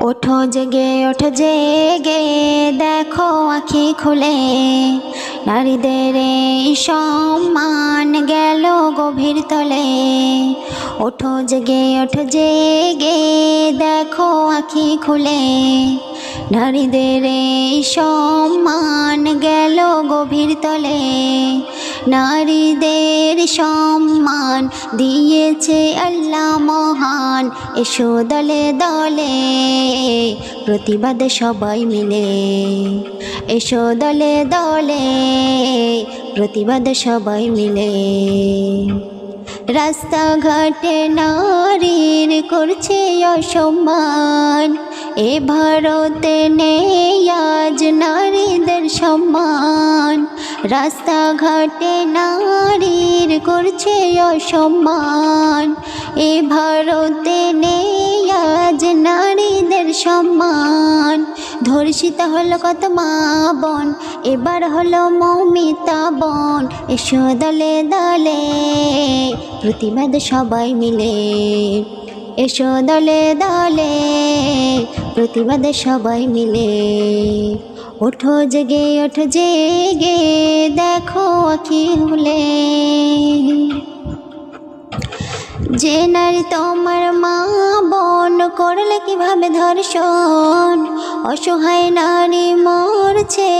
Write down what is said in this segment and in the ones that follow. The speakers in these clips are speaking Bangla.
ওঠো জেগে দেখো আঁখি খুলে, নারীদের এই সম্মান গেল গভীর তলে। ওঠো জেগে দেখো আঁখি খুলে, নারীদের এই সম্মান গেল গভীর তলে। নারীদের সম্মান দিয়েছে আল্লাহ মহান, এসো দলে দলে প্রতিবাদ সবাই মিলে, এসো দলে দলে প্রতিবাদ সবাই মিলে। রাস্তাঘাটে নারীর করছে অসম্মান, এ ভারতে নেই আজ নারীদের সম্মান। রাস্তাঘাটে নারীর করছে অসম্মান, এ ভারতে নেই আজ নারীদের সম্মান। ধর্ষিত হলো কত মা বোন, এবার হলো মৌমিতা বোন, এসো দলে দলে প্রতিবাদ সবাই মিলে, এসো দলে দলে প্রতিবাদ সবাই মিলে। ওঠো জেগে দেখো আঁখি খুলে, যে নারী তোমার মা বোন করলে কিভাবে ধর্ষণ, অসহায় নারী মরছে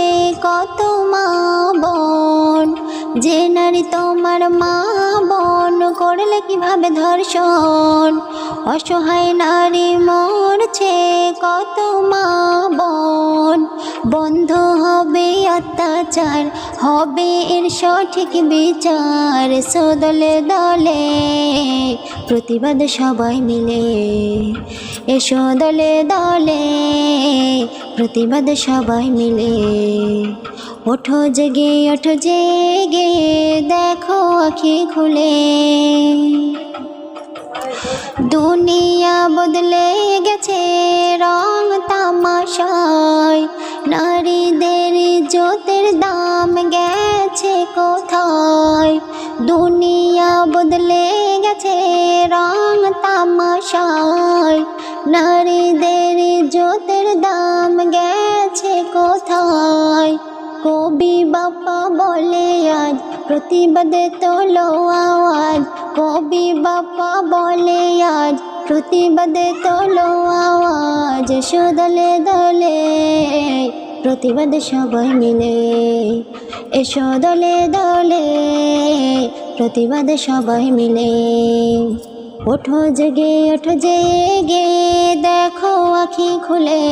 কত মা বোন। যে নারী তোমার মা বোন করলে কিভাবে ধর্ষণ, অসহায় নারী মরছে কত মা বোন। বন্ধ হবে অত্যাচার, হবে এর সঠিক বিচার, এসো দলে দলে প্রতিবাদ সবাই মিলে, এসো দলে দলে প্রতিবাদ সবাই মিলে। ওঠো জেগে দেখো আঁখি খুলে, দুনিয়া বদলে গেছে রং তামাশায়, নারীদের ইজ্জতের দাম গেছে কোথায়। দুনিয়া বদলে গেছে রং তামাশায়, নারীদের ইজ্জতের দাম গেছে কোথায়। কবি বাপ্পা বলে আজ প্রতিবাদে তোলো আওয়াজ, কবি বাপ্পা বলে আজ প্রতিবাদে তোলো আওয়াজ, এসো দলে দলে প্রতিবাদ সবাই মিলে, এসো দলে দলে প্রতিবাদ সবাই মিলে। ওঠো জেগে দেখো আঁখি খুলে,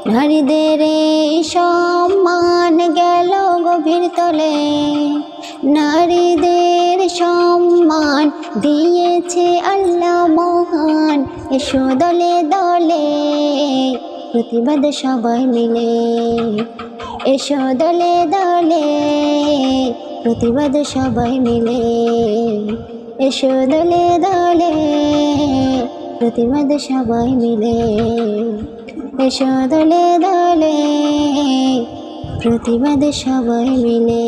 নারীদের এই সম্মান গেল গভীর তলে। নারীদের সম্মান দিয়েছে আল্লাহ মহান, এসো দলে দলে প্রতিবাদ সবাই মিলে, এসো দলে দলে প্রতিবাদ সবাই মিলে, এসো দলে দলে প্রতিবাদ সবাই মিলে, এসো দলে দলে প্রতিবাদ সবাই মিলে।